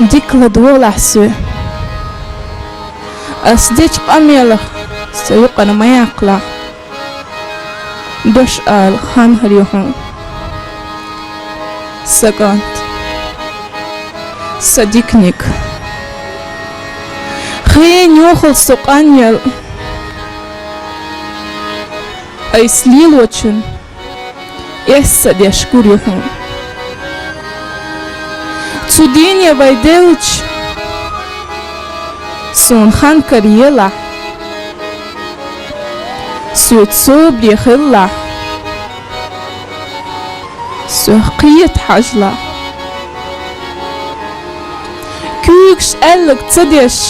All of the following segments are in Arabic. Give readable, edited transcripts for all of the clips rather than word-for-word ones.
ديك لدولة حسوي أصديج قميلة سيقنا ما يقلع دوش آل خان هريوهم سقانت صديقنيك خين يوخل سقانيل أي سليل وچن يسد يشكريهم تودينيا بايدلج سون خان كريلا سوت صوب يخلا سوقية حجلة كوكش قالك تصديش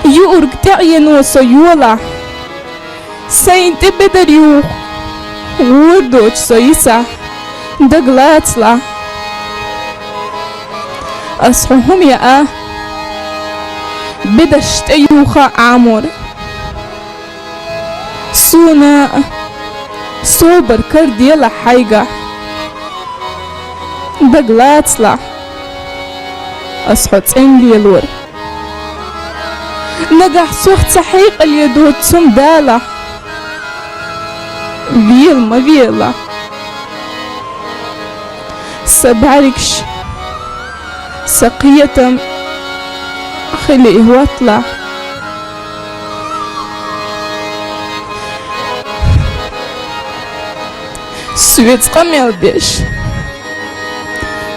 يورك تعين وصيولا سين تبدر يوخ وردوش سيسا دقلاتلا أصحهم يا بدش تيوخا عمر سونا صوبر كرديلا حيقة دقلاتلا أصحت انجي الور نجح سوخت صحيق اليدود سندالة فيلما فيلا سبعركش سقية خليه واطلع سويت قميل بيش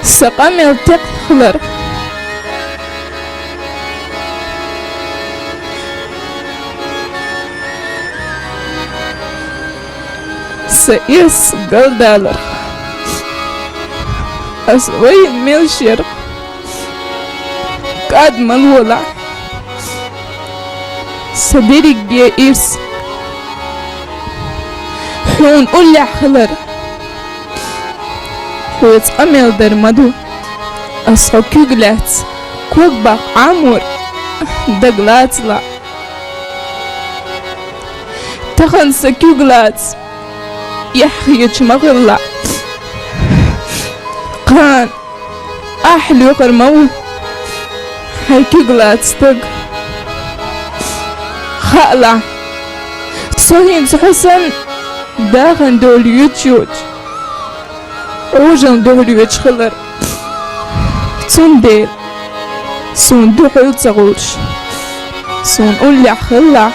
سقميل تقلر سيس قلدالر أسوي ميلشير قاد ملولا صديرك بيا إيرس حون أولي خلر حويت قميل در مدو أصحو كيغلات كوكباق عمور دقلات لا تخنس كيغلات يحيج مغلا كان أحلو قرمو هايكي غلات ستق خالا صهين سحسن داخن دول يوتيوب وجن دول يوتشخلر سون ديل سون دو حيوت زغوش سون أولي خلا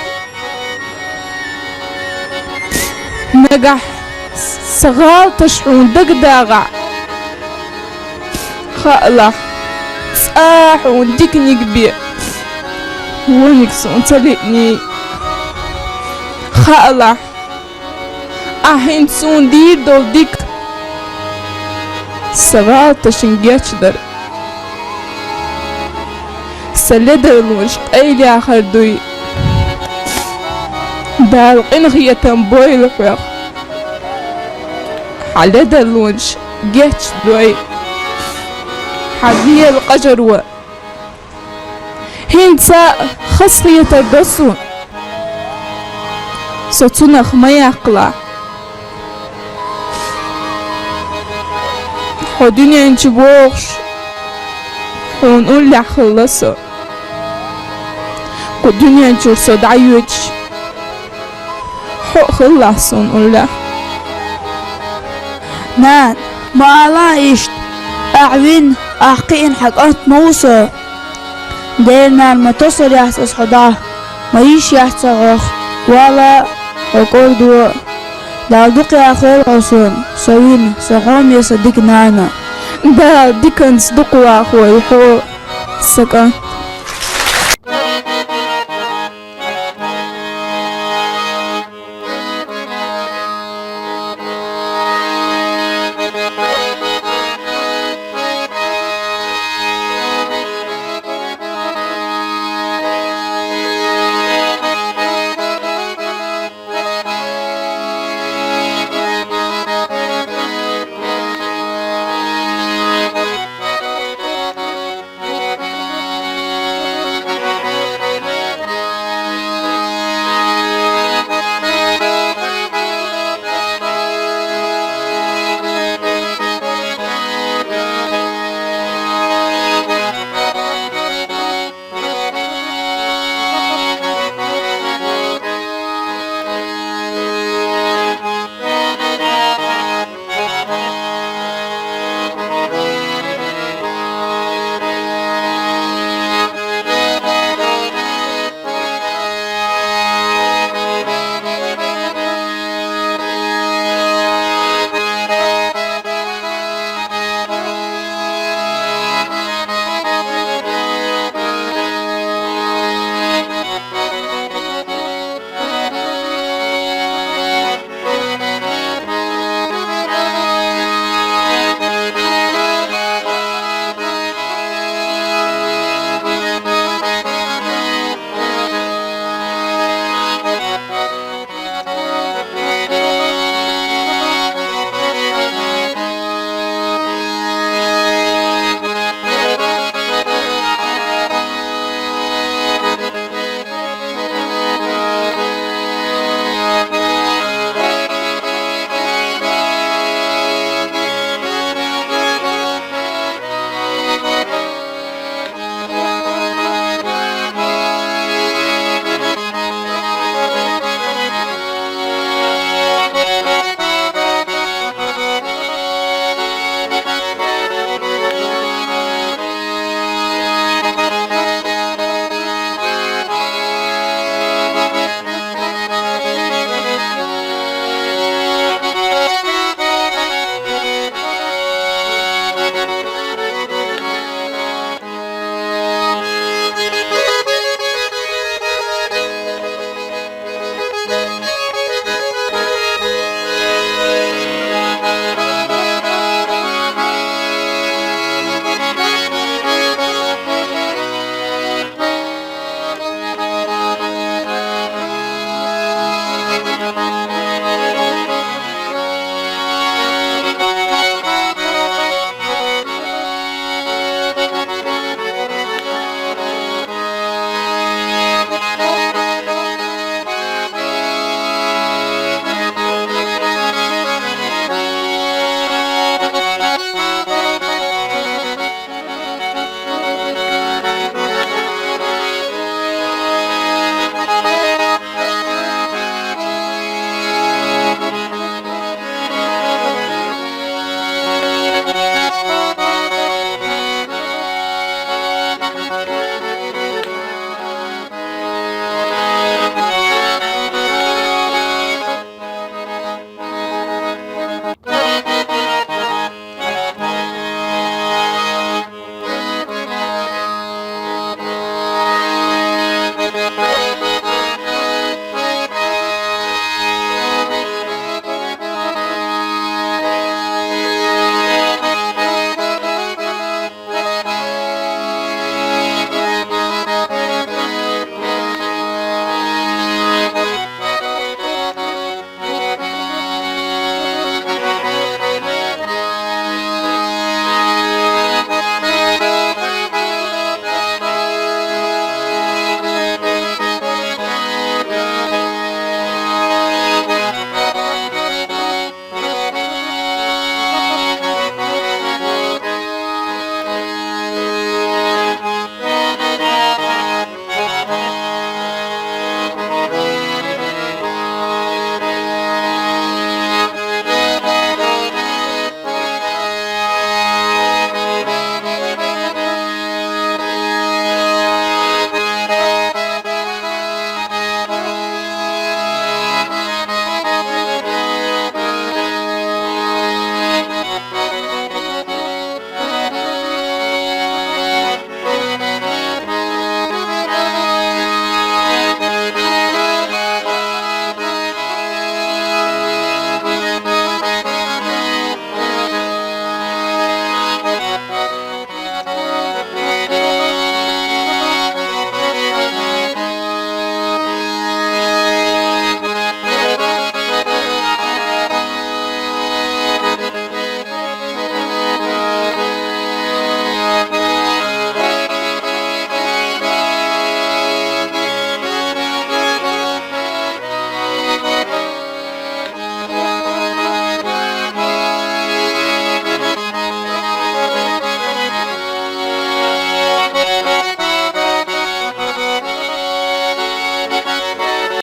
نجح سغال تشعون دق داغع خالا صاح ونديكني كبير وينك سون تلقني خالا أحين سون دير دول ديك سغال تشنجيتش در سلدر الوش قيلي آخر دوي دال قنغية تنبوي لفرق على دلونش جيتش دوي حبية القجروة هنسا خصية الدسو ستنخ ما يقلع خدوني انت بوغش ونقول لي خلصه خدوني انت ورصد عيوتش خلص ونقول له نان ما لا إشت أعوين أحقين حقات موسى ديرنا ما تصل يحسس حدا ما يش يحسس ولا أقول دو دالدوك يا أخير عصون سوين سقوم يصدق نانا دا ديكن صدق واخوي حو سكا